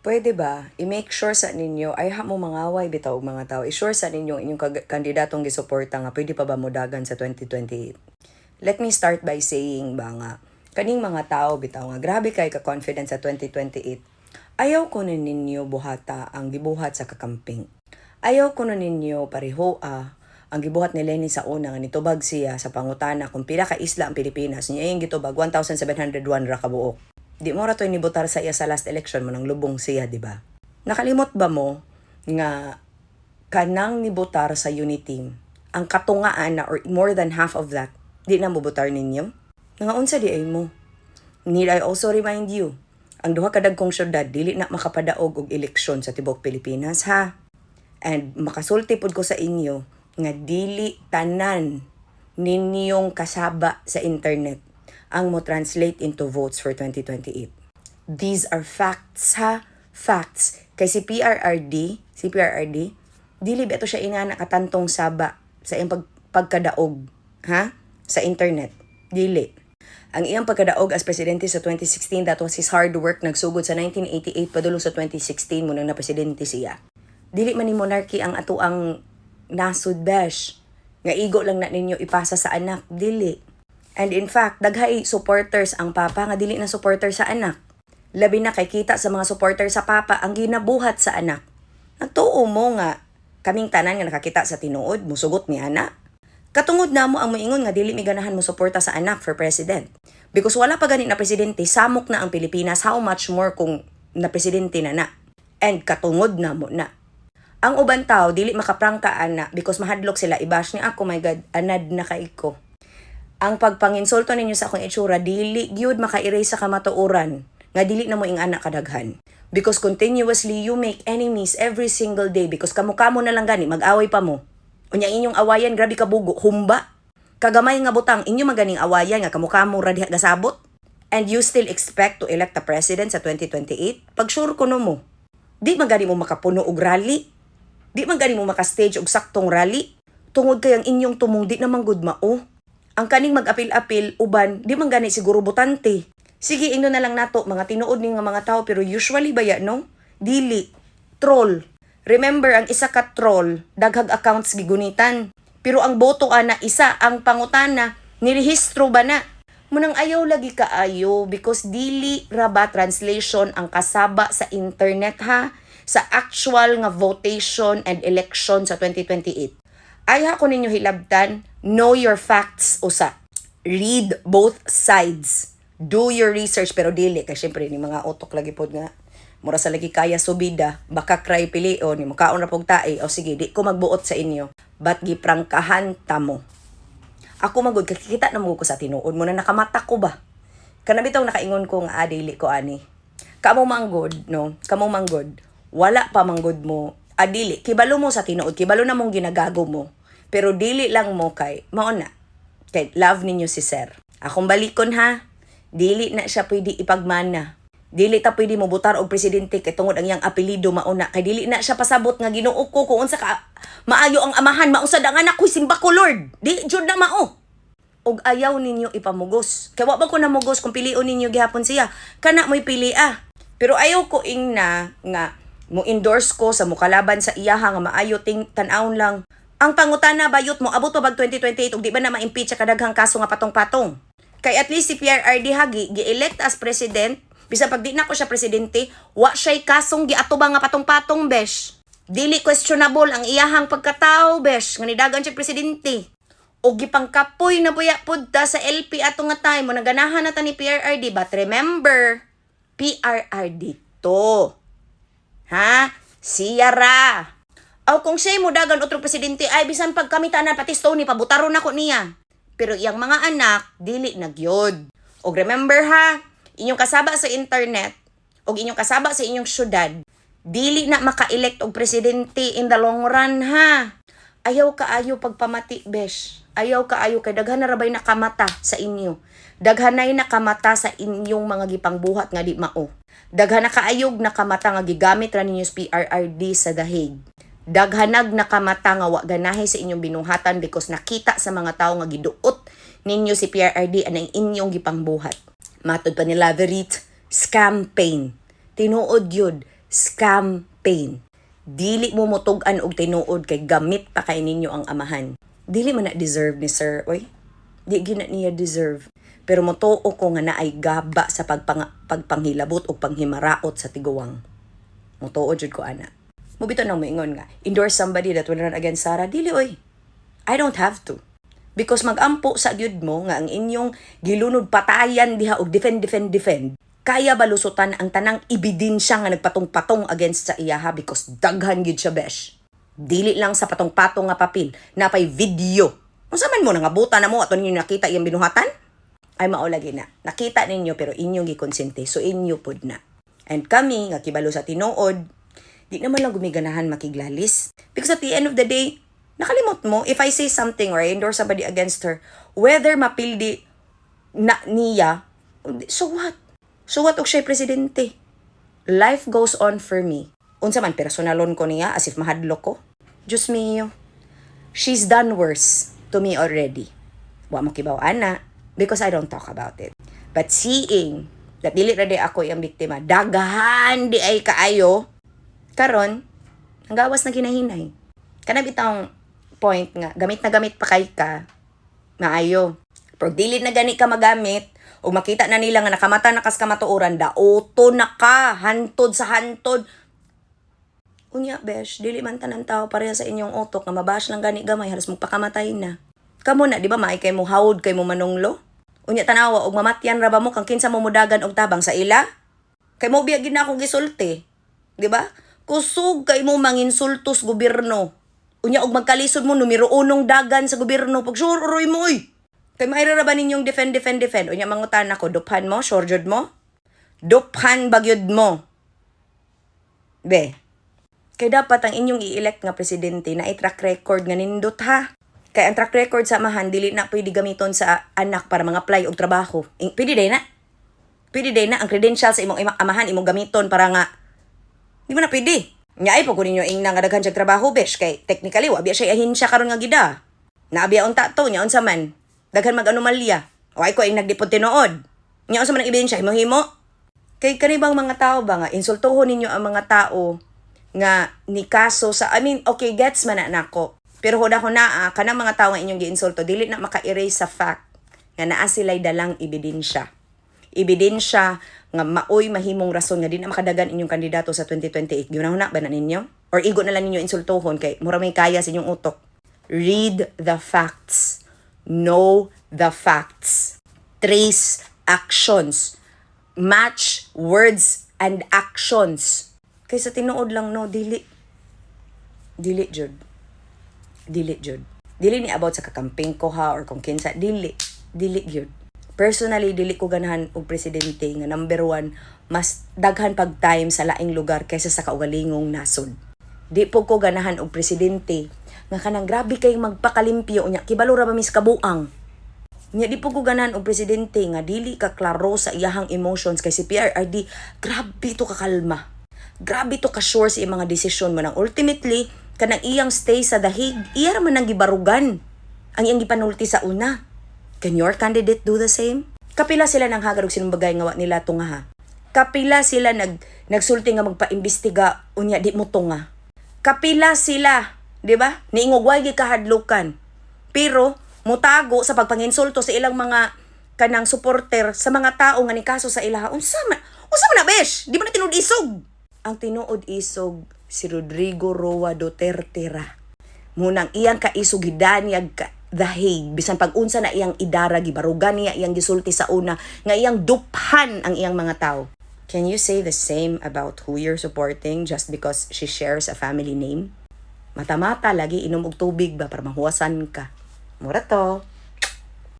Pwede ba, i-make sure sa ninyo, ay ha mo mangaway bitaw mga tao, i-sure sa ninyo inyong kandidatong gisuporta nga pwede pa ba modagan sa 2028. Let me start by saying ba nga, kaning mga tao bitaw nga grabe kay ka-confident sa 2028. Ayaw ko na ninyo buhata ang gibuhat sa kakamping. Ayaw ko na ninyo pareho ang gibuhat ni Lenny sa una nga nitubag siya sa pangutana kung pila ka isla ang Pilipinas. Niya yung gitubag 1,701 ra ka buok. Di mo ra to nibutar sa iya sa last election mo nang lubong siya, di ba? Nakalimot ba mo nga kanang nibutar sa Uniteam, ang katungaan na or more than half of that, di na mubutar ninyo? Nga unsa di ay mo? Need I also remind you, ang duha ka dagkong syudad dili na makapadaog og eleksyon sa tibuok Pilipinas, ha? And makasulti pud ko sa inyo nga dili tanan ninyong kasaba sa internet ang mo translate into votes for 2028. These are facts, ha? Facts. Kay si PRRD, dili ba ito siya ina nakatantong saba sa iyang pagkadaog, ha? Sa internet. Dili. Ang iyang pagkadaog as presidente sa 2016, that was his hard work, nagsugod sa 1988 padulong sa 2016 mo nang na presidente siya. Dili man ni monarchy ang ato ang nasud besh. Nga igo lang na ninyo ipasa sa anak. Dili. And in fact, daghay supporters ang papa nga dili na supporter sa anak. Labi na kay kita sa mga supporter sa papa ang ginabuhat sa anak. Nagtuo mo nga kaming tanan nga nakakita sa tinuod, musugot ni anak. Katungod na mo ang moingon nga dili mi ganahan mo suporta sa anak for president. Because wala pa gani na presidente, samok na ang Pilipinas, how much more kung na presidente na. And katungod na mo na. Ang uban tao dili makaprangka ana because mahadlok sila i-bash ni ako, my God, anad na kay ko. Ang pagpanginsulto ninyo sa akong itsura, dili gyud maka-erase sa kamatuoran nga dili na mo ing anak kadaghan. Because continuously you make enemies every single day because kamukamo na lang gani, mag-away pa mo. Unya inyong awayan, grabe ka bugo, humba. Kagamay nga butang, inyo maganing awayan nga kamukamo ra diha gasabot. And you still expect to elect a president sa 2028? Pag sure ko no mo, di magani mo makapuno og rally. Di magani mo makastage og saktong rally. Tungod kay ang inyong tumong di naman gud mao. Ang kaning mag-apil-apil, uban, di man gani siguro butante. Sige, ino na lang nato, mga tinuod ni nga mga tao, pero usually ba ya, no? Dili. Troll. Remember, ang isa ka troll, daghag accounts gigunitan. Pero ang boto ana, isa, ang pangutana, nirehistro ba na? Munang ayaw lagi kaayo, because dili ra ba translation ang kasaba sa internet, ha? Sa actual nga votation and election sa 2028. Ay ko ninyo hilabtan, know your facts usa. Read both sides. Do your research, pero dili kay syempre ni mga utok lagi pod nga mura sa lagi kaya subida, baka cry pilion ni makaon ra pog tae o sige di ko magbuot sa inyo. But giprangkahan ta mo. Ako magud kakita na mo ko sa tinuod mo na nakamata ko ba. Kana bitaw nakaingon ko nga dili ko ani. Kamo manggod, no? Kamo manggod. Wala pa manggod mo. Dili, kibalo mo sa tinuod, kibalo na mong ginagago mo. Pero dili lang mo kay, mauna, kay love ninyo si Sir. Akong balikon ha, dili na siya pwede ipagmana. Dili ta pwede mo butar og presidente kay tungod ang iyang apelido mauna. Kay dili na siya pasabot nga Ginoo ko kung unsa ka maayo ang amahan, maunsa ang anak ko simba ko Lord. Di jud na mao. Og ayaw ninyo ipamugos. Kay wa ba ko namugos kung pilion ninyo gihapon siya. Kana mo'y pili Pero ayaw ko ing na nga mo endorse ko sa mukalaban sa iyaha nga maayo tan-awon lang. Ang pangutana bayot mo, abot pa bag 2028 ug di ba na ma-impeach sa kadaghang kaso nga patong-patong? Kay at least si PRRD hagi gi-elect as president, bisan pag di na ko siya presidente, wa siya'y kasong giatuba nga patong-patong besh. Dili questionable ang iyahang pagkatao besh, nga nidagan siya presidente. O gipangkapoy na buya pudta sa LP ato nga time mo naganahan na ta ni PRRD, but remember, PRRD to. Ha? Siya ra. O kung siya mo dagan otro presidente, ay bisan pagkamitanan pati Stony, pabutaron ako niya. Pero iyang mga anak, dili nagyod. O remember ha, inyong kasaba sa internet, o inyong kasaba sa inyong syudad, dili na maka-elect og presidente in the long run ha. Ayaw kaayo pagpamati, besh. Ayaw kaayo kay daghan na rabay nakamata sa inyo. Daghanay nakamata sa inyong mga gipangbuhat nga di mao. Daghan na kaayog nakamata nga gigamit ra ninyo sa PRRD sa dahig. Daghanag nakamata nga wa ganahe sa inyong binuhatan because nakita sa mga tao nga giduot ninyo si PRRD anang inyong gipangbuhat. Matod pa ni Laverit, scam pain. Tinuod yun. Scam-pain. Dili mo mutug-an og tinuod kay gamit pa kay ninyo ang amahan. Dili man na deserve ni sir, oy. Di gina niya deserve. Pero motuo ko nga naay gaba sa pagpanghilabot o panghimaraot sa tiguwang. Motuo jud ko ana. Mubito nang moingon nga, endorse somebody that will run against Sara. Dili oy. I don't have to. Because magampo sa gyud mo nga ang inyong gilunod patayan diha og defend. Kaya balusutan ang tanang ebidensya nga nagpatong-patong against sa iyaha because daghan gyud siya besh. Dili lang sa patong-patong nga papel, napay video. Unsa man mo nangabuta na mo ato ninyo nakita iyang binuhatan? Ay mao lagi na. Nakita ninyo pero inyong gikonsente, so inyo pud na. And kami nga kibalo sa tinuod, di naman lang gumiganahan makiglalis. Because at the end of the day, nakalimot mo, if I say something or I endorse somebody against her, whether mapildi na niya, so what? So what og siya'y presidente? Life goes on for me. Unsa man personalon ko niya as if mahadlok ko. Diyos mio. She's done worse to me already. Wa mo kibaw ana because I don't talk about it. But seeing that dili ra di ako yung biktima, dagahan di ay kaayo, karon ang gawas na ginahinay. Kana bitang point nga gamit na gamit pa kay ka, maayo. Pero dili na gani ka magamit, o makita na nila nga nakamata na kas kamatuoran, daoto na ka, hantod sa hantod. Unya, besh, dili man tanan tao pareha sa inyong utok nga mabash lang gani gamay, halos magpakamatay na. Kamo na, di ba, maay kay mo hawod, kay mo manunglo? Unya, tanawa, og mamatyan ra ba mo, kang kinsa mo mudagan og tabang sa ila? Kay mo biyagin na akong gisulti. Di ba? Kusog kay mo manginsultos gobyerno. Unya, og magkalisod mo, numero 1 dagan sa gobyerno, pag sure, uroy mo, oy. Kay maira ra ba ninyong defend. Unya, mangutan ako, duphan mo, surejud mo? Duphan bagyod mo. Be, kay dapat ang inyong i-elect nga presidente na i-track record nga nindot ha. Kay ang track record sa amahan, dili na pwede gamiton sa anak para mga apply og trabaho. Pwede day na. Pwede day na ang credentials sa imong amahan, imong gamiton para nga, di mo na pwede. Nya ay pag ninyo ing nga daghan siya trabaho, besh. Kay technically, wabi siya ahinsya karon nga gida. Naabiya unta to, nya unsa man. Daghan mag-anomalya. O ay ko ing nagdipot tinuod. Nya unsa man ang ebidensya, himo-himo. Kay kanibang mga tao ba nga, insultuhon ninyo ang mga tao nga ni kaso sa, okay, gets man na nako. Pero huda ko na, kanang mga tao nga inyong giinsulto, dili na maka-erase sa fact nga naa sila'y dalang ebidensya. Ebidensya nga maoy mahimong rason nga di na makadagan inyong kandidato sa 2028. Ginahuna ba na ninyo? Or igo na lang ninyo insultuhon kay mura may kaya sa inyong utok. Read the facts. Know the facts. Trace actions. Match words and actions. Kaysa tinuod lang, no, dili jud. Dili ni about sa kakamping ko ha or kung kinsa, dili jud. Personally, dili ko ganahan og presidente nga number 1 mas daghan pag time sa laing lugar kaysa sa kaugalingong nasod. Di po ko ganahan og presidente nga kanang grabe kay magpakalimpyo nya kibalo ra ba mis kabuang. Nya di po ko ganahan og presidente nga dili ka klaro sa iyahang emotions kay si PRRD grabe to kakalma. Grabe to ka sure sa iyang mga desisyon mo nang ultimately kanang iyang stay sa dahig iya ra man nang gibarugan ang iyang gipanulti sa una. Can your candidate do the same? Kapila sila nang hagad og sinong bagay nga wa nila tunga ha. Kapila sila nagsulti nga magpaimbestiga unya di mo tunga. Kapila sila, di ba? Niingog way gikahadlukan. Pero mutago sa pagpanginsulto sa ilang mga kanang supporter sa mga tao nga ni kaso sa ilaha. Unsa man na besh? Di man na tinuod isog. Ang tinuod isog si Rodrigo Roa Duterte ra. Munang iyang kaisog gidanyag ka The Hague, bisan pag-unsa na iyang idara, gibarugan niya iyang gisulti sa una, nga iyang duphan ang iyang mga tao. Can you say the same about who you're supporting just because she shares a family name? Mata-mata lagi inom og tubig ba para mahuwasan ka. Mura to.